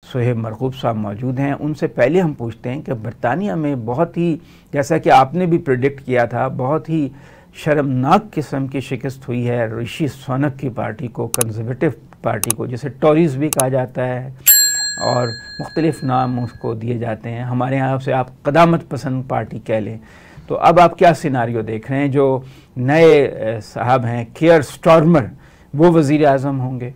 सुहेब मरगूब साहब मौजूद हैं। उनसे पहले हम पूछते हैं कि बरतानिया में बहुत ही, जैसा कि आपने भी प्रेडिक्ट किया था, बहुत ही शर्मनाक किस्म की शिकस्त हुई है ऋषि सुनक की पार्टी को, कंजर्वेटिव पार्टी को, जिसे टॉरीज भी कहा जाता है और मुख्तलिफ नाम उसको दिए जाते हैं। हमारे यहाँ से आप क़दामत पसंद पार्टी कह लें। तो अब आप क्या सिनारियो देख रहे हैं? जो नए साहब हैं कियर स्टारमर, वो वज़ीर आज़म होंगे?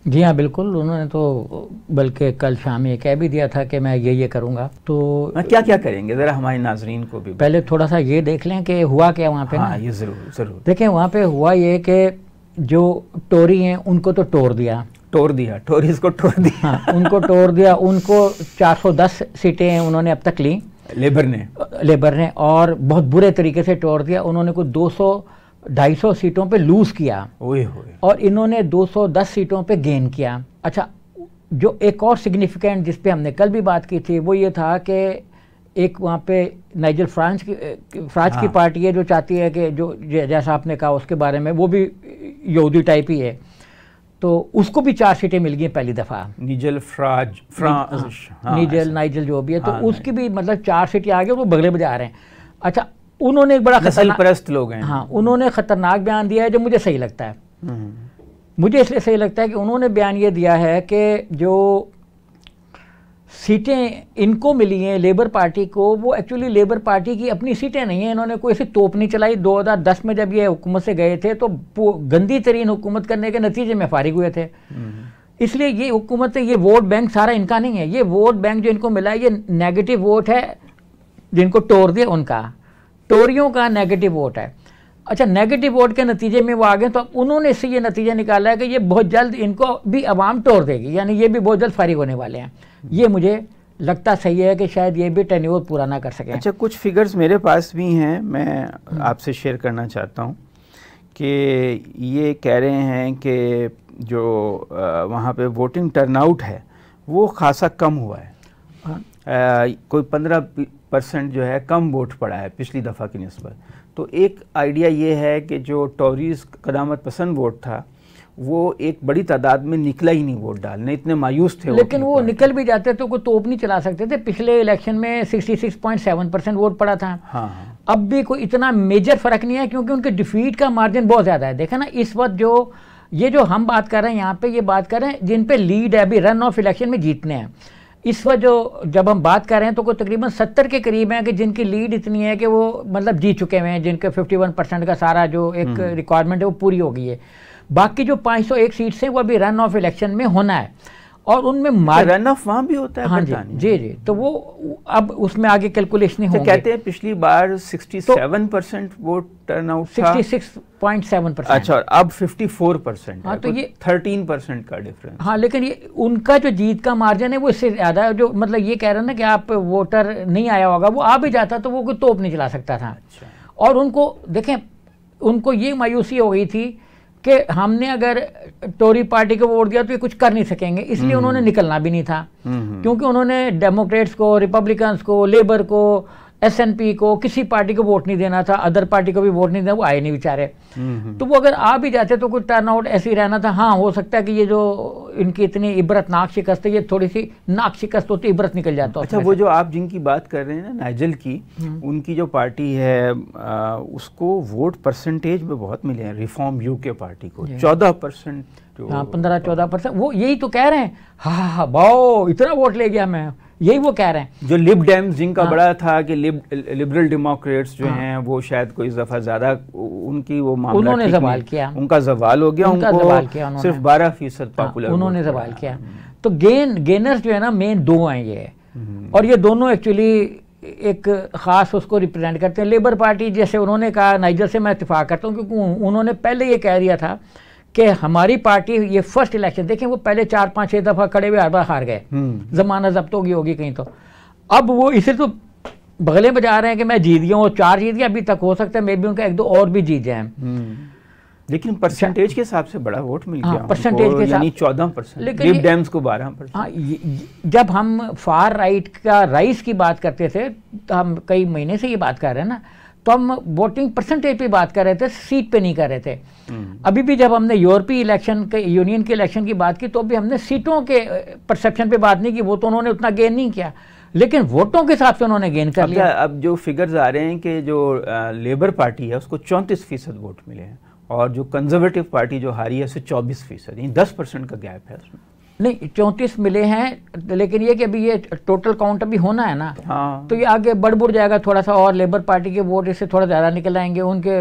जी हाँ बिल्कुल, उन्होंने तो बल्कि कल शाम ये कह भी दिया था कि मैं ये करूँगा। तो क्या क्या करेंगे ज़रा हमारे नाजरीन को भी पहले थोड़ा सा ये देख लें कि हुआ क्या वहाँ पे। हाँ, ये ज़रूर देखें, वहाँ पे हुआ ये कि जो टोरी हैं उनको तो तोड़ दिया, टोरीज को तोड़ दिया। हाँ, उनको तोड़ दिया। उनको 410 सीटें उन्होंने अब तक ली लेबर ने, और बहुत बुरे तरीके से तोड़ दिया। उन्होंने कुछ 200-250 सीटों पे लूज किया और इन्होंने 210 सीटों पे गेन किया। अच्छा, जो एक और सिग्निफिकेंट जिस पे हमने कल भी बात की थी वो ये था कि एक वहाँ पे नाइजल फराज की पार्टी है जो चाहती है कि जो जैसा आपने कहा उसके बारे में, वो भी यहूदी टाइप ही है, तो उसको भी 4 सीटें मिल गई पहली दफ़ा। नाइजल जो भी है, तो उसकी भी मतलब 4 सीटें आ गई, वो बगले बजा रहे हैं। अच्छा, उन्होंने एक बड़ा खतरनाक लोग हैं। हाँ, उन्होंने खतरनाक बयान दिया है जो मुझे सही लगता है। मुझे इसलिए सही लगता है कि उन्होंने बयान ये दिया है कि जो सीटें इनको मिली हैं लेबर पार्टी को, वो एक्चुअली लेबर पार्टी की अपनी सीटें नहीं हैं। इन्होंने कोई ऐसी तोप नहीं चलाई। 2010 में जब ये हुकूमत से गए थे तो गंदी तरीन हुकूमत करने के नतीजे में फारिग हुए थे। इसलिए ये हुकूमत, ये वोट बैंक सारा इनका नहीं है। ये वोट बैंक जो इनको मिला है ये नेगेटिव वोट है, जिनको तोड़ दिया उनका, टोरियों का नेगेटिव वोट है। अच्छा, नेगेटिव वोट के नतीजे में वो आ गए, तो अब उन्होंने इससे ये नतीजा निकाला है कि ये बहुत जल्द इनको भी अवाम तोड़ देगी, यानी ये भी बहुत जल्द फारिग होने वाले हैं। ये मुझे लगता सही है कि शायद ये भी टेन्योर पूरा ना कर सकें। अच्छा, कुछ फिगर्स मेरे पास भी हैं, मैं आपसे शेयर करना चाहता हूँ कि ये कह रहे हैं कि जो वहाँ पे वोटिंग टर्नआउट है वो खासा कम हुआ है। कोई 15% जो है कम वोट पड़ा है पिछली दफ़ा की निस्बत। तो एक आइडिया ये है कि जो टॉरीज क़दामत पसंद वोट था वो एक बड़ी तादाद में निकला ही नहीं वोट डालने, इतने मायूस थे। लेकिन वो निकल भी जाते तो कोई तोप नहीं चला सकते थे। पिछले इलेक्शन में 66.7% वोट पड़ा था। हाँ। अब भी कोई इतना मेजर फर्क नहीं है क्योंकि उनके डिफीट का मार्जिन बहुत ज़्यादा है। देखा ना, इस वक्त जो हम बात कर रहे हैं यहाँ पे, ये बात कर रहे हैं जिन पे लीड है, अभी रन ऑफ इलेक्शन में जीतने हैं। इस वक्त जब हम बात कर रहे हैं तो कोई तकरीबन 70 के करीब हैं कि जिनकी लीड इतनी है कि वो मतलब जीत चुके हुए हैं, जिनके 51% का सारा जो एक रिक्वायरमेंट है वो पूरी हो गई है। बाकी जो 501 सीट्स हैं वो अभी रन ऑफ इलेक्शन में होना है और उनमें रन ऑफ वहाँ भी होता है। हाँ जी, तो वो अब उसमें आगे कैलकुलेशन होंगे। कहते हैं पिछली बार 67% वोट टर्नआउट था, 66.7%। अच्छा, और अब 54%। हाँ, तो ये 13% का डिफरेंस। हाँ, लेकिन ये उनका जो जीत का मार्जिन है वो इससे ज़्यादा है। जो मतलब ये कह रहे हैं ना कि आप वोटर नहीं आया होगा, वो आ भी जाता तो वो कोई तोप नहीं चला सकता था। अच्छा। और उनको देखें, उनको ये मायूसी हो गई थी कि हमने अगर टोरी पार्टी को वोट दिया तो ये कुछ कर नहीं सकेंगे, इसलिए उन्होंने निकलना भी नहीं था। क्योंकि उन्होंने डेमोक्रेट्स को, रिपब्लिकन्स को, लेबर को, SNP को, किसी पार्टी को वोट नहीं देना था, अदर पार्टी को भी वोट नहीं देना, वो आए नहीं बेचारे। तो वो अगर आ भी जाते तो कुछ टर्नआउट ऐसे ही रहना था। हाँ, हो सकता है कि ये जो इनकी इतनी इबरतनाक शिकस्त है, ये थोड़ी सी नाक शिकस्त होती, इबरत निकल जाता। अच्छा, वो जो आप जिनकी बात कर रहे हैं ना, नाइजल की, उनकी जो पार्टी है उसको वोट परसेंटेज में बहुत मिले हैं रिफॉर्म यूके पार्टी को, 14%। हाँ, 15-14%। वो यही तो कह रहे हैं, हाँ वाओ इतना वोट ले गया मैं, यही वो कह रहे हैं। जो लिब डेम्स जिनका बड़ा था कि लिबरल डेमोक्रेट्स जो हैं वो शायद कोई दफा ज्यादा उनकी वो मामला उन्होंने सवाल किया, उनका सवाल हो गया, उनको सिर्फ 12% पॉपुलर उन्होंने सवाल किया। तो गेनर्स जो है ना, मेन 2 हैं ये, और ये दोनों एक्चुअली एक खास उसको रिप्रेजेंट करते हैं। लेबर पार्टी, जैसे उन्होंने कहा, नाइजर से मैं इत्तेफाक करता हूँ क्योंकि उन्होंने पहले ये कह दिया था कि हमारी पार्टी ये फर्स्ट इलेक्शन, देखें वो पहले 4-5-6 दफ़ा खड़े हुए हर बार हार गए, जमाना जब्त होगी कहीं। तो अब वो इसे तो बगले बजा रहे हैं कि मैं जीत गया हूँ, 4 जीत गया, अभी तक हो सकता है मे भी उनका 1-2 और भी जीत जाए। लेकिन परसेंटेज के हिसाब से बड़ा वोट मिल गया। परसेंटेज के यानी 14%, लिब डेम्स को 12%। हाँ, जब हम फार राइट का राइस की बात करते थे, तो हम कई महीने से ये बात कर रहे हैं ना, तो हम वोटिंग परसेंटेज पे बात कर रहे थे, सीट पे नहीं कर रहे थे। अभी भी जब हमने यूरोपीय इलेक्शन के, यूनियन के इलेक्शन की बात की, तो भी हमने सीटों के परसेप्शन पे बात नहीं की। वो तो उन्होंने उतना गेन नहीं किया, लेकिन वोटों के हिसाब से उन्होंने गेन कर लिया। अब जो फिगर्स आ रहे हैं कि जो लेबर पार्टी है उसको 34% वोट मिले हैं, और जो कंजर्वेटिव पार्टी जो हारी है उससे 24%, 10% का गैप है उसमें। नहीं, 34 मिले हैं, लेकिन ये कि अभी ये टोटल काउंट अभी होना है ना। हाँ। तो ये आगे बढ़ जाएगा थोड़ा सा, और लेबर पार्टी के वोट इससे थोड़ा ज़्यादा निकल आएंगे, उनके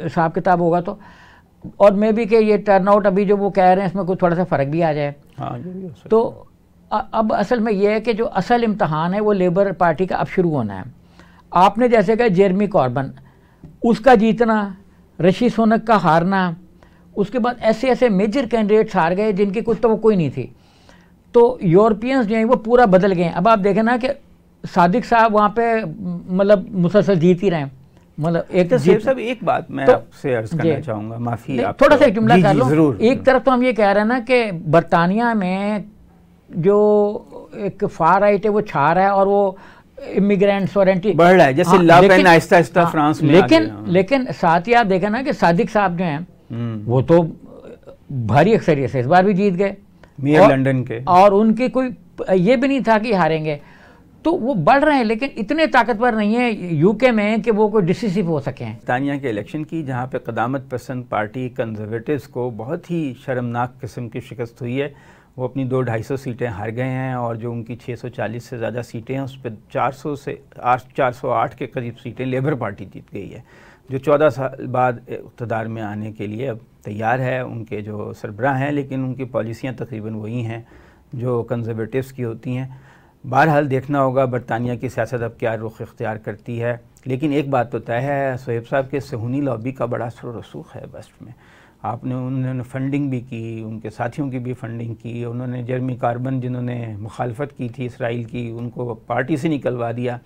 हिसाब किताब होगा तो। और मे भी कि ये टर्नआउट अभी जो वो कह रहे हैं इसमें कुछ थोड़ा सा फ़र्क भी आ जाए। हाँ, ये भी हो सकता है। तो अब असल में ये है कि जो असल इम्तहान है वो लेबर पार्टी का अब शुरू होना है। आपने जैसे कहा जेरेमी कॉर्बन, उसका जीतना, ऋषि सुनक का हारना, उसके बाद ऐसे ऐसे मेजर कैंडिडेट्स हार गए जिनकी कुछ तो कोई नहीं थी। तो यूरोपियंस जो हैं वो पूरा बदल गए। अब आप देखें ना कि सादिक साहब वहाँ पे मतलब मुसलसल जीत ही रहे हैं। मतलब एक साहब एक बात मैं आपसे अर्ज करना चाहूँगा, माफ़ी आप थोड़ा सा एक जुमला कर लो। जरूर। एक तरफ तो हम ये कह रहे हैं ना कि बरतानिया में जो एक फार राइट है वो छा रहा है, और वो इमिग्रेंट्स और एंटी बढ़ रहा है, जैसे ला पेन आहिस्ता आहिस्ता फ्रांस में। लेकिन साथ ही आप देखें ना कि सादिक साहब जो हैं वो तो भारी अक्सरियत से इस बार भी जीत गए, मेयर लंदन के, और उनके कोई ये भी नहीं था कि हारेंगे। तो वो बढ़ रहे हैं, लेकिन इतने ताकतवर नहीं है यूके में कि वो कोई डिसिसिव हो सके। बरतानिया के इलेक्शन की, जहाँ पे कदामत पसंद पार्टी कंजर्वेटिव्स को बहुत ही शर्मनाक किस्म की शिकस्त हुई है। वो अपनी 200-250 सीटें हार गए हैं, और जो उनकी 640 से ज़्यादा सीटें हैं उस पर 408 के करीब सीटें लेबर पार्टी जीत गई है, जो 14 साल बाद इक़्तिदार में आने के लिए अब तैयार है। उनके जो सरबराह हैं, लेकिन उनकी पॉलिसियाँ तकरीबन वही हैं जो कंजर्वेटिव्स की होती हैं। बहरहाल देखना होगा बरतानिया की सियासत अब क्या रुख इख्तियार करती है। लेकिन एक बात तो तय है, सोहेब साहब के सहूनी लॉबी का बड़ा असर रसूख है वेस्ट में। उन्होंने फंडिंग भी की, उनके साथियों की भी फंडिंग की। उन्होंने जेरेमी कॉर्बन, जिन्होंने मुखालफत की थी इसराइल की, उनको पार्टी से निकलवा दिया।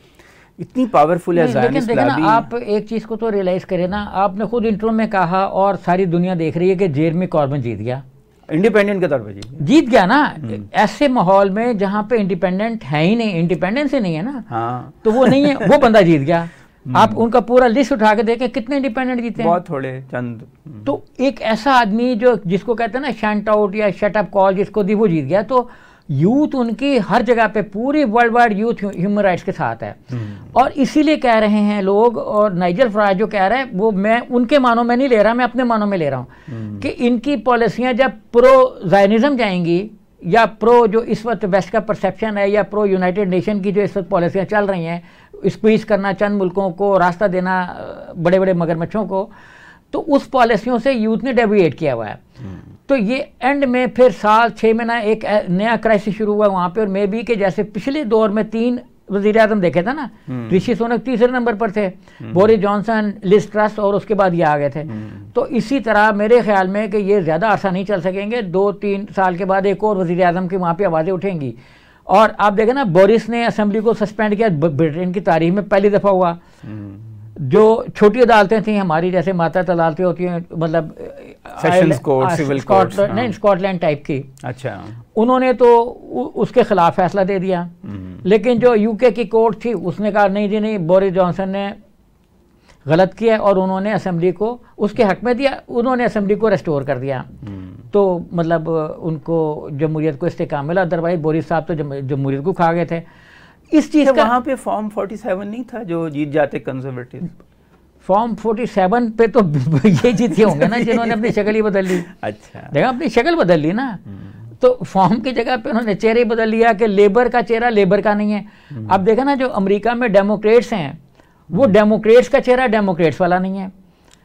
इतनी पावरफुल है ज़ायनिस्ट लॉबी। आप एक चीज़ को तो रियलाइज़ करें ना, आपने खुद इंट्रो में कहा और सारी दुनिया देख रही है कि जेरेमी कॉर्बन जीत गया, इंडिपेंडेंट के तौर पर जीत गया ना। ऐसे माहौल में जहाँ पे इंडिपेंडेंट है ही नहीं, इंडिपेंडेंस ही नहीं है ना। हाँ। तो वो नहीं है, वो बंदा जीत गया। आप उनका पूरा लिस्ट उठा के देखें कितने इंडिपेंडेंट जीते हैं, बहुत थोड़े चंद। तो एक ऐसा आदमी जो जिसको कहते हैं ना शट आउट या शट अप कॉल जिसको दी वो जीत गया। तो यूथ उनकी हर जगह पे, पूरी world wide youth human rights के साथ है। और इसीलिए कह रहे हैं लोग, और नाइजल फराज जो कह रहा है वो मैं उनके मानों में नहीं ले रहा, मैं अपने मानों में ले रहा हूँ कि इनकी पॉलिसियाँ जब प्रो ज़ायनिज़्म जाएंगी, या प्रो जो इस वक्त वेस्ट का परसेप्शन है, या प्रो यूनाइटेड नेशन की जो इस वक्त पॉलिसियाँ चल रही हैं, स्क्वीज करना चंद मुल्कों को, रास्ता देना बड़े बड़े मगरमच्छों को, तो उस पॉलिसियों से यूथ ने डेविएट किया हुआ है। तो ये एंड में फिर साल 6 महीना एक नया क्राइसिस शुरू हुआ वहाँ पे। और मे भी कि जैसे पिछले दौर में 3 वज़ीर आज़म देखे थे ना, ऋषि सुनक तीसरे नंबर पर थे, बोरिस जॉनसन, लिज ट्रस, और उसके बाद ये आ गए थे। तो इसी तरह मेरे ख्याल में कि ये ज़्यादा अरसा नहीं चल सकेंगे, 2-3 साल के बाद एक और वज़ीर आज़म की वहाँ पर आवाज़ें उठेंगी। और आप देखें ना, बोरिस ने असेंबली को सस्पेंड किया, ब्रिटेन की तारीख में पहली दफ़ा हुआ। जो छोटी अदालतें थी हमारी, जैसे मातहत अदालतें होती हैं, मतलब सेशंस कोर्ट, सिविल कोर्ट, नहीं स्कॉटलैंड टाइप की, अच्छा, उन्होंने तो उसके खिलाफ फैसला दे दिया। लेकिन जो यूके की कोर्ट थी उसने कहा नहीं जी नहीं, बोरिस जॉनसन ने गलत किया, और उन्होंने असेंबली को उसके हक में दिया, उन्होंने असेंबली को रेस्टोर कर दिया। तो मतलब उनको जमहूरियत को इस्तेकाम मिला, अदरवाइज बोरिस साहब तो जमहूरियत को खा गए थे। इस चीज़ का वहाँ पे फॉर्म 47 नहीं था जो जीत जाते कंजर्वेटिव? फॉर्म 47 पे तो ये जीते होंगे ना जिन्होंने अपनी शक्ल ही बदल ली। अच्छा, देखा, अपनी शक्ल बदल ली ना। तो फॉर्म की जगह पे उन्होंने चेहरे ही बदल लिया कि लेबर का चेहरा लेबर का नहीं है। अब देखा ना, जो अमेरिका में डेमोक्रेट्स हैं वो डेमोक्रेट्स का चेहरा डेमोक्रेट्स वाला नहीं है।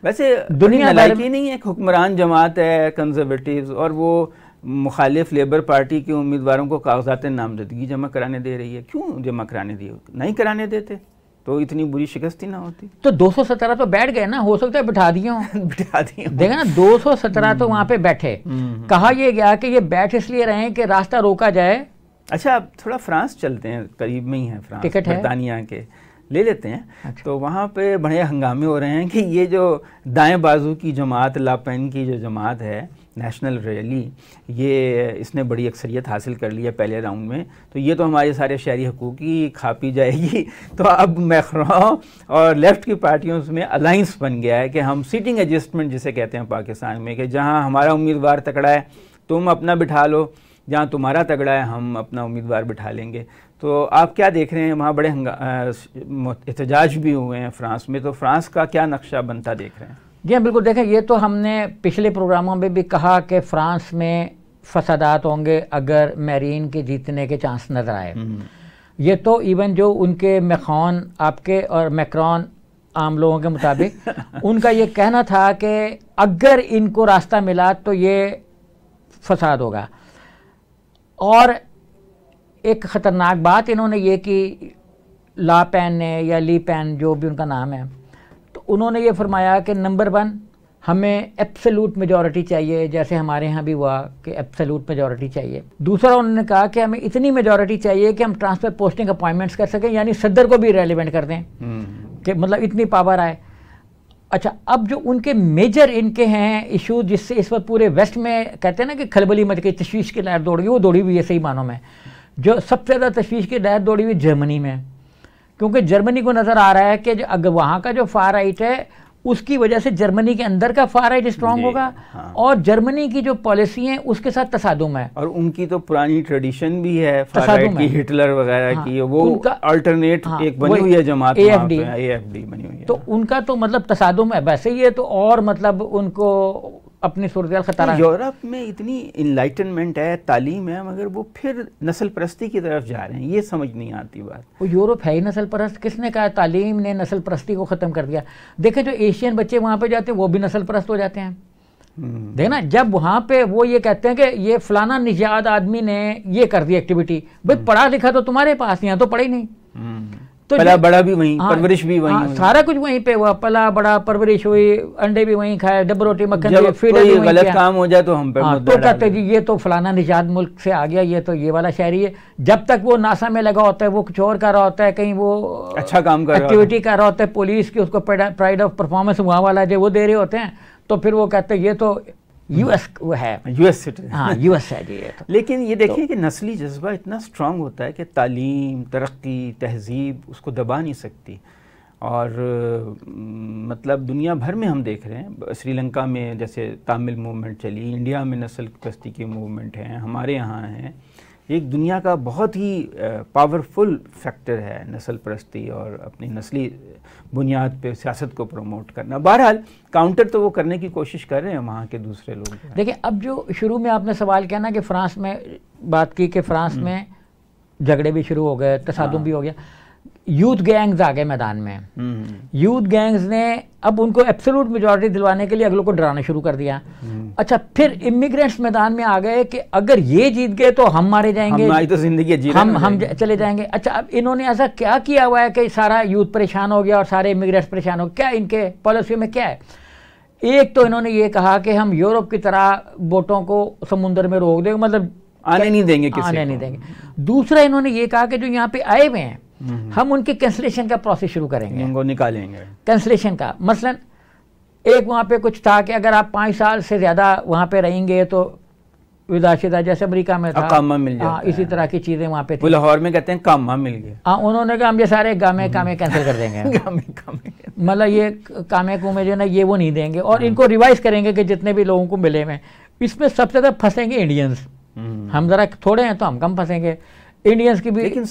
वैसे दुनिया भर की नहीं है, हुक्मरान जमात है कंजर्वेटिव्स, और वो मुखालिफ लेबर पार्टी के उम्मीदवारों को कागजात नामजदगी जमा कराने दे रही है। क्यों जमा कराने दिए? नहीं कराने देते तो इतनी बुरी शिकस्त ही ना होती। तो 217 तो बैठ गए ना, हो सकता है बिठा दिए हों। बिठा दिए, देखा ना, 217 तो वहाँ पे बैठे। कहा यह गया कि ये बैठ इसलिए रहे कि रास्ता रोका जाए। अच्छा, अब थोड़ा फ्रांस चलते हैं, करीब में ही है फ्रांस, टिकट है बरतानिया के, ले लेते हैं। अच्छा। तो वहाँ पे बड़े हंगामे हो रहे हैं कि ये जो दाएं बाजू की जमात, ला पेन की जो जमात है, नेशनल रैली, ये इसने बड़ी अक्सरियत हासिल कर ली है पहले राउंड में, तो ये तो हमारे सारे शहरी हकूक़ की खा पी जाएगी। तो अब मैक्रोन और लेफ्ट की पार्टियों में अलाइंस बन गया है कि हम सीटिंग एडजस्टमेंट जिसे कहते हैं पाकिस्तान में, कि जहाँ हमारा उम्मीदवार तकड़ा है तुम अपना बिठा लो, जहाँ तुम्हारा तगड़ा है हम अपना उम्मीदवार बिठा लेंगे। तो आप क्या देख रहे हैं, वहाँ बड़े एहतजाज भी हुए हैं फ्रांस में, तो फ्रांस का क्या नक्शा बनता देख रहे हैं? जी हाँ, बिल्कुल। देखें, ये तो हमने पिछले प्रोग्रामों में भी कहा कि फ्रांस में फसादात होंगे अगर मैरीन के जीतने के चांस नज़र आए। ये तो इवन जो उनके मैक्रोन आपके और मैक्रोन आम लोगों के मुताबिक उनका ये कहना था कि अगर इनको रास्ता मिला तो ये फसाद होगा। और एक ख़तरनाक बात इन्होंने ये कि ला पेन ने या ली पेन जो भी उनका नाम है, तो उन्होंने ये फरमाया कि नंबर 1 हमें एब्सोल्यूट मेजॉरिटी चाहिए, जैसे हमारे यहाँ भी हुआ कि एब्सोल्यूट मेजॉरिटी चाहिए। दूसरा उन्होंने कहा कि हमें इतनी मेजॉरिटी चाहिए कि हम ट्रांसफ़र पोस्टिंग अपॉइंटमेंट्स कर सकें, यानी सदर को भी रेलिवेंट कर दें, कि मतलब इतनी पावर आए। अच्छा, अब जो उनके मेजर इनके हैं इशू जिससे इस वक्त पूरे वेस्ट में कहते हैं ना कि खलबली मच गई, तशवीश की लहर दौड़ गई, वो दौड़ी हुई है सही मानों में। जो सबसे ज़्यादा तशवीश की लहर दौड़ी हुई जर्मनी में, क्योंकि जर्मनी को नज़र आ रहा है कि अगर वहाँ का जो फार राइट है उसकी वजह से जर्मनी के अंदर का फार राइट स्ट्रांग होगा। हाँ। और जर्मनी की जो पॉलिसी है उसके साथ तसादुम है, और उनकी तो पुरानी ट्रेडिशन भी है फार राइट की, हिटलर वगैरह हाँ, की, वो अल्टरनेट हाँ, एक बनी हुई है जमात, AFD बनी हुई है। तो उनका तो मतलब तसादुम है वैसे ही है, तो और मतलब उनको अपनी सूरत खतरा है। यूरोप में इतनी इनलाइटनमेंट है, तालीम है, मगर वो फिर नस्ल परस्ती की तरफ जा रहे हैं, ये समझ नहीं आती बात। वो यूरोप है ही नस्ल परस्त, किसने कहा? तालीम ने नस्ल परस्ती को ख़त्म कर दिया। देखें, जो एशियन बच्चे वहाँ पे जाते हैं वो भी नस्ल परस्त हो जाते हैं। देखना, जब वहाँ पे वो ये कहते हैं कि ये फलाना निजात आदमी ने ये कर दी एक्टिविटी, भाई पढ़ा लिखा तो तुम्हारे पास, यहाँ तो पढ़ा ही नहीं, तो पला बड़ा भी वहीं, परवरिश भी वहीं, सारा कुछ वहीं पे हुआ, पला बड़ा परवरिश हुई, अंडे भी वहीं खाए, डब रोटी मक्खन, कोई गलत काम हो जाए तो हम पे तो कहते जी ये तो फलाना निजात मुल्क से आ गया, ये तो ये वाला शहरी है। जब तक वो नासा में लगा होता है, वो कुछ और कर रहा होता है, कहीं वो अच्छा काम कर एक्टिविटी कर रहा होता है, पुलिस की उसको प्राइड ऑफ परफॉर्मेंस वहाँ वाला जो वो दे रहे होते हैं, तो फिर वो कहते हैं ये तो यूएस वो है, यूएस सिटीजन, हाँ यूएस है जी ये तो। लेकिन ये देखिए कि नस्ली जज्बा इतना स्ट्रांग होता है कि तालीम, तरक्की, तहजीब उसको दबा नहीं सकती। और मतलब दुनिया भर में हम देख रहे हैं, श्रीलंका में जैसे तामिल मूवमेंट चली, इंडिया में नस्ल परस्ती की मूवमेंट है, हमारे यहाँ है। एक दुनिया का बहुत ही पावरफुल फैक्टर है नस्ल परस्ती और अपनी नस्ली बुनियाद पे सियासत को प्रमोट करना। बहरहाल काउंटर तो वो करने की कोशिश कर रहे हैं वहाँ के दूसरे लोग। देखिए, अब जो शुरू में आपने सवाल किया ना कि फ्रांस में बात की कि फ्रांस में झगड़े भी शुरू हो गए, तसादुम भी हो गया, यूथ गैंग्स आ गए मैदान में। यूथ गैंग्स ने अब उनको एब्सोल्यूट मेजॉरिटी दिलवाने के लिए अगलों को डराना शुरू कर दिया। अच्छा, फिर इमिग्रेंट्स मैदान में आ गए कि अगर ये जीत गए तो हम मारे जाएंगे, हमारी तो जिंदगी हम चले जाएंगे। अच्छा, अब इन्होंने ऐसा क्या किया हुआ है कि सारा यूथ परेशान हो गया और सारे इमिग्रेंट्स परेशान हो गए? क्या इनके पॉलिसी में क्या है? एक तो इन्होंने ये कहा कि हम यूरोप की तरह बोटों को समुद्र में रोक देंगे, मतलब आने नहीं देंगे, आने नहीं देंगे। दूसरा इन्होंने ये कहा कि जो यहाँ पे आए हुए हैं हम उनके कैंसलेशन का प्रोसेस शुरू करेंगे, उनको निकालेंगे कैंसलेशन का। मसलन एक वहाँ पे कुछ था कि अगर आप 5 साल से ज़्यादा वहाँ पे रहेंगे तो विदाशिदा, जैसे अमेरिका में था कामा मिल जाता है, इसी तरह की चीज़ें वहाँ पे थी। लाहौर में कहते हैं कामा मिल गया। हाँ, उन्होंने कहा हम ये सारे कामे कैंसिल कर देंगे, मतलब ये कामे कुमे जो ना ये वो नहीं देंगे और इनको रिवाइज करेंगे कि जितने भी लोगों को मिले हुए। इसमें सबसे ज़्यादा फंसेंगे इंडियंस, हम ज़रा थोड़े हैं तो हम कम फंसेंगे, इंडियंस की भी। लेकिन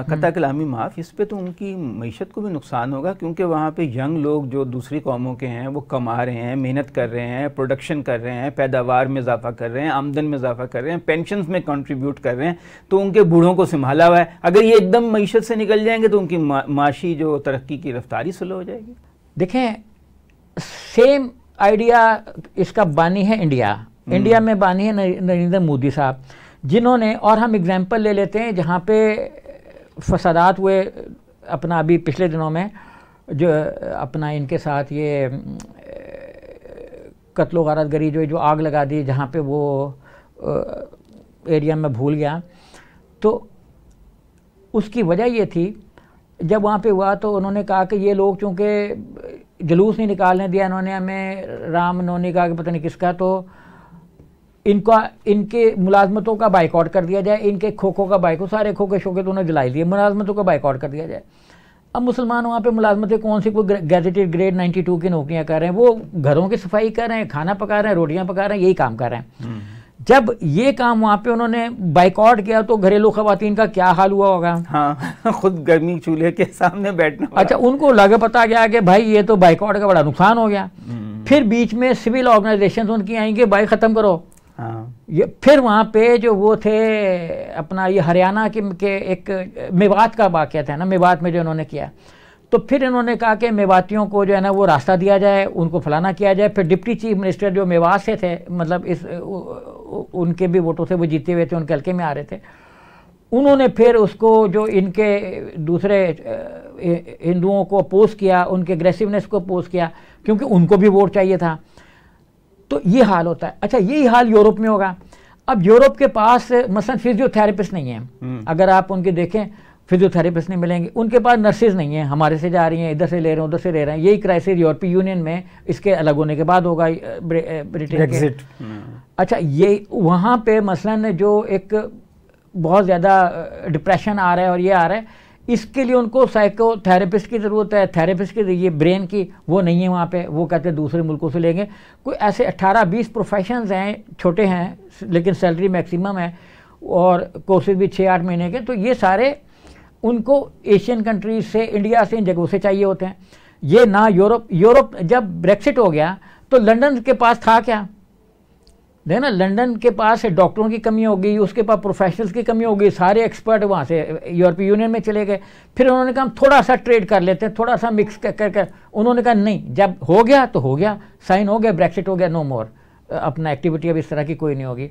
कता कलामी माफ, इस पे तो उनकी मईशत को भी नुकसान होगा, क्योंकि वहाँ पे यंग लोग जो दूसरी कौमों के हैं वो कमा रहे हैं, मेहनत कर रहे हैं, प्रोडक्शन कर रहे हैं, पैदावार में इजाफा कर रहे हैं, आमदन में इजाफा कर रहे हैं, पेंशन में कंट्रीब्यूट कर रहे हैं, तो उनके बूढ़ों को संभाला हुआ है। अगर ये एकदम मईशत से निकल जाएंगे तो उनकी माशी जो तरक्की की रफ्तारी स्लो हो जाएगी। देखें, सेम आइडिया इसका बानी है इंडिया में बानी है नरेंद्र मोदी साहब, जिन्होंने, और हम एग्जाम्पल ले लेते हैं जहाँ पे फसादात हुए अपना अभी पिछले दिनों में, जो अपना इनके साथ ये कत्लो गारतगरी जो आग लगा दी जहाँ पे वो एरिया में भूल गया, तो उसकी वजह ये थी जब वहाँ पे हुआ तो उन्होंने कहा कि ये लोग चूँकि जुलूस नहीं निकालने दिया इन्होंने हमें राम नवमी का, पता नहीं किसका, तो इनके मुलाजमतों का बाइकआउट कर दिया जाए, इनके खोखों का बाइकआउट, सारे खोखे शोखे तो उन्हें जलाई दिए, मुलाजमतों का बाइकआउट कर दिया जाए। अब मुसलमान वहाँ पे मुलाजमतें कौन सी, कोई गैजेटेड ग्रेड 92 की नौकरियाँ कर रहे हैं, वो घरों की सफाई कर रहे हैं, खाना पका रहे हैं, रोटियाँ पका रहे हैं, यही काम कर रहे हैं। जब ये काम वहाँ पे उन्होंने बाइकआउट किया तो घरेलू खवातीन का क्या हाल हुआ होगा। हाँ, खुद गर्मी चूल्हे के सामने बैठना। अच्छा, उनको लगा पता गया कि भाई ये तो बाइकआउट का बड़ा नुकसान हो गया। फिर बीच में सिविल ऑर्गेनाइजेशन उनकी आएंगे, बाइक ख़त्म करो। हाँ। ये फिर वहाँ पे जो वो थे अपना ये हरियाणा के एक मेवात का वाक़या था ना, मेवात में जो इन्होंने किया, तो फिर इन्होंने कहा कि मेवातियों को जो है ना वो रास्ता दिया जाए, उनको फलाना किया जाए। फिर डिप्टी चीफ मिनिस्टर जो मेवात से थे, मतलब उनके भी वोटों से वो जीते हुए थे, उनके हल्के में आ रहे थे, उन्होंने फिर उसको जो इनके दूसरे हिंदुओं को अपोज किया, उनके एग्रेसिवनेस को अपोज किया, क्योंकि उनको भी वोट चाहिए था। तो ये हाल होता है। अच्छा, यही हाल यूरोप में होगा। अब यूरोप के पास मसलन फिजियोथेरेपिस्ट नहीं है, अगर आप उनके देखें फिजियोथेरेपिस्ट नहीं मिलेंगे, उनके पास नर्सेज नहीं है, हमारे से जा रही हैं, इधर से ले रहे हैं, उधर से ले रहे हैं। यही क्राइसिस यूरोपीय यूनियन में इसके अलग होने के बाद होगा, ब्रिटेन के। अच्छा, ये वहाँ पे मसलन जो एक बहुत ज़्यादा डिप्रेशन आ रहा है और ये आ रहा है, इसके लिए उनको साइकोथेरेपिस्ट की ज़रूरत है, थेरेपिस्ट की, ये ब्रेन की वो नहीं है वहाँ पे। वो कहते हैं दूसरे मुल्कों से लेंगे। कोई ऐसे 18-20 प्रोफेशंस हैं, छोटे हैं लेकिन सैलरी मैक्सिमम है, और कोर्सेज भी 6-8 महीने के। तो ये सारे उनको एशियन कंट्रीज से, इंडिया से, इन जगहों से चाहिए होते हैं। ये ना यूरोप जब ब्रेक्सिट हो गया तो लंदन के पास था क्या? देखो ना, लंदन के पास डॉक्टरों की कमी हो गई, उसके पास प्रोफेशनल्स की कमी हो गई, सारे एक्सपर्ट वहाँ से यूरोपीय यूनियन में चले गए। फिर उन्होंने कहा हम थोड़ा सा ट्रेड कर लेते हैं, थोड़ा सा मिक्स कर उन्होंने कहा नहीं, जब हो गया तो हो गया, साइन हो गया, ब्रेक्सिट हो गया, नो मोर, अपना एक्टिविटी अब इस तरह की कोई नहीं होगी।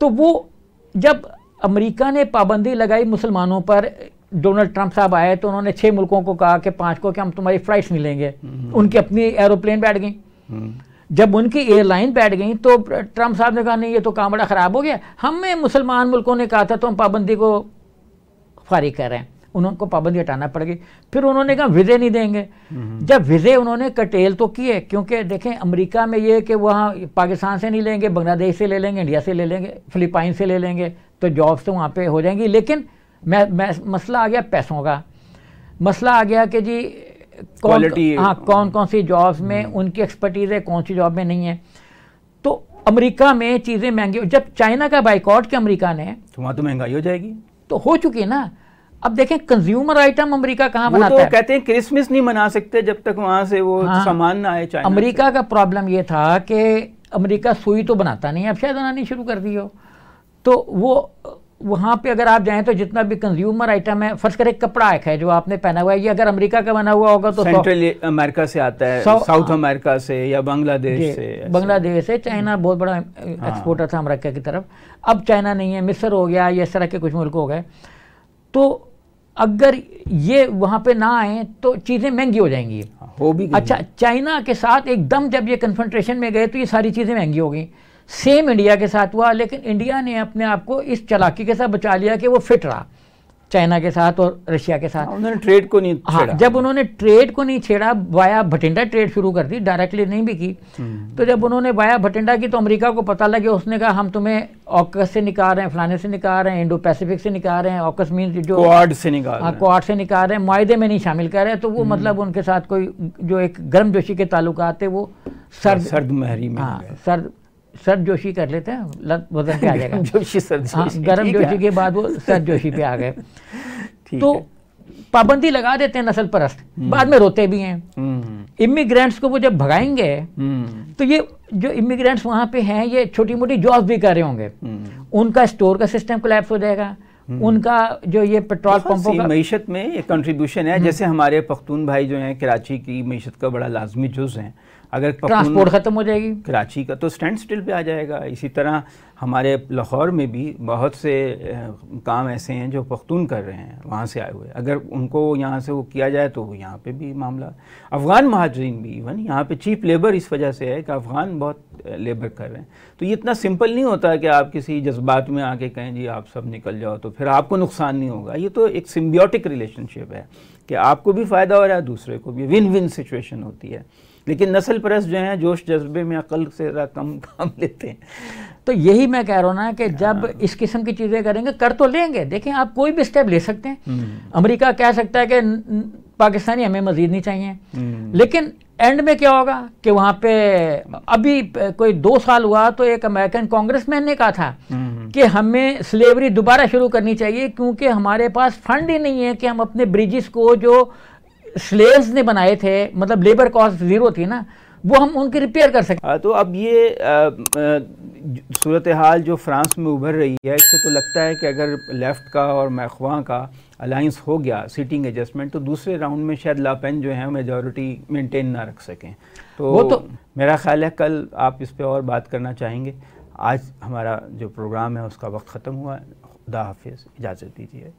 तो वो जब अमेरिका ने पाबंदी लगाई मुसलमानों पर, डोनाल्ड ट्रंप साहब आए तो उन्होंने 6 मुल्कों को कहा कि 5 को कि हम तुम्हारी फ्लाइट्स नहीं लेंगे। उनकी अपनी एरोप्लेन बैठ गई। जब उनकी एयरलाइन बैठ गई तो ट्रंप साहब ने कहा नहीं, ये तो काम बड़ा ख़राब हो गया, हमें मुसलमान मुल्कों ने कहा था तो हम पाबंदी को फारिग कर रहे हैं। उनको पाबंदी हटाना पड़ गई। फिर उन्होंने कहा वीज़े नहीं देंगे। जब वीज़े उन्होंने कटेल तो किए, क्योंकि देखें अमेरिका में ये कि वहाँ पाकिस्तान से नहीं लेंगे, बांग्लादेश से ले लेंगे, इंडिया से ले लेंगे, फिलिपाइन से ले लेंगे, तो जॉब्स तो वहाँ पे हो जाएंगी। लेकिन मसला आ गया पैसों का, मसला आ गया कि जी कौन कौन सी जॉब्स में उनकी एक्सपर्टीज़ है, कौन सी जॉब में नहीं है। तो अमेरिका में चीज़ें महंगी, जब चाइना का बाइकआउट किया अमेरिका ने, तो वहाँ तो महंगाई हो जाएगी, तो हो चुकी है ना। अब देखें कंज्यूमर आइटम अमेरिका कहाँ बनाता है? कहते हैं क्रिसमस नहीं मना सकते जब तक वहाँ से वो सामान ना आए चाइना। अमेरिका का प्रॉब्लम ये था कि अमेरिका सुई तो बनाता नहीं, अब शायद बनानी शुरू कर दी हो। तो वो वहाँ पे अगर आप जाएं तो जितना भी कंज्यूमर आइटम है, फर्ज करें कपड़ा एक है जो आपने पहना हुआ है, ये अगर अमेरिका का बना हुआ होगा तो सेंट्रल अमेरिका से आता है, साउथ अमेरिका से या बांग्लादेश से। चाइना बहुत बड़ा एक्सपोर्टर था अमेरिका की तरफ। अब चाइना नहीं है, मिस्र हो गया, ये इस तरह के कुछ मुल्क हो गए। तो अगर ये वहाँ पे ना आए तो चीज़ें महंगी हो जाएंगी, हो भी। अच्छा, चाइना के साथ एकदम जब ये कन्फ्रंटेशन में गए तो ये सारी चीज़ें महंगी हो गई। सेम इंडिया के साथ हुआ, लेकिन इंडिया ने अपने आप को इस चालाकी के साथ बचा लिया कि वो फिट रहा चाइना के साथ और रशिया के साथ। उन्होंने ट्रेड को नहीं छेड़ा। जब उन्होंने ट्रेड को नहीं छेड़ा, वाया भटिंडा ट्रेड शुरू कर दी, डायरेक्टली नहीं भी की। तो जब उन्होंने वाया भटिंडा की तो अमेरिका को पता लगे, उसने कहा हम तुम्हें ऑकस से निकाल रहे हैं, फलाने से निकाल रहे हैं, इंडो पैसिफिक से निकाल रहे हैं, ऑकस मीन जो क्वाड से निकाल रहे हैं, मुआहदे में नहीं शामिल कर रहे हैं। तो वो मतलब उनके साथ कोई जो एक गर्मजोशी के ताल्लुकात थे वो सर्द महरी में सर्द जोशी कर लेते हैं, वजन पे आ जाएगा गर्म जोशी के बाद वो सर्द जोशी पे आ गए। तो पाबंदी लगा देते हैं नस्ल परस्त, बाद में रोते भी हैं। इमिग्रेंट्स को वो जब भगाएंगे तो ये जो इमिग्रेंट्स वहाँ पे हैं ये छोटी मोटी जॉब भी कर रहे होंगे, उनका स्टोर का सिस्टम कोलैप्स हो जाएगा, उनका जो ये पेट्रोल पंपों का मीशत में ये कंट्रीब्यूशन है। जैसे हमारे पख्तून भाई जो हैं कराची की मीशत का बड़ा लाजमी जुज़ हैं, अगर ट्रांसपोर्ट ख़त्म हो जाएगी कराची का तो स्टैंड स्टिल पे आ जाएगा। इसी तरह हमारे लाहौर में भी बहुत से काम ऐसे हैं जो पख्तून कर रहे हैं वहाँ से आए हुए, अगर उनको यहाँ से वो किया जाए तो यहाँ पे भी मामला। अफ़गान महाजरीन भी इवन यहाँ पे चीप लेबर इस वजह से है कि अफ़गान बहुत लेबर कर रहे हैं। तो ये इतना सिंपल नहीं होता कि आप किसी जज्बात में आके कहें जी आप सब निकल जाओ तो फिर आपको नुकसान नहीं होगा। ये तो एक सिम्बियोटिक रिलेशनशिप है कि आपको भी फ़ायदा हो रहा है, दूसरे को भी, विन विन सिचुएशन होती है। लेकिन नस्ल परस्त जो हैं जोश जज्बे में अकल से ज़रा कम काम लेते हैं। तो यही मैं कह रहा हूँ ना कि जब इस किस्म की चीज़ें करेंगे, कर तो लेंगे। देखें, आप कोई भी स्टेप ले सकते हैं। अमेरिका कह सकता है कि पाकिस्तानी हमें मजीद नहीं चाहिए, लेकिन एंड में क्या होगा कि वहाँ पे अभी कोई 2 साल हुआ तो एक अमेरिकन कांग्रेसमैन ने कहा था कि हमें स्लेवरी दोबारा शुरू करनी चाहिए, क्योंकि हमारे पास फंड ही नहीं है कि हम अपने ब्रिजेस को जो स्लेव्स ने बनाए थे, मतलब लेबर कॉस्ट ज़ीरो थी ना, वो हम उनकी रिपेयर कर सकते। तो अब ये सूरत हाल जो फ्रांस में उभर रही है, इससे तो लगता है कि अगर लेफ़्ट का और मैख्वां का अलायंस हो गया सीटिंग एडजस्टमेंट, तो दूसरे राउंड में शायद लापेन जो है मेजॉरिटी मेंटेन ना रख सकें। तो वो तो मेरा ख्याल है कल आप इस पे और बात करना चाहेंगे। आज हमारा जो प्रोग्राम है उसका वक्त ख़त्म हुआ है। खुदा हाफिज़, इजाज़त दीजिए।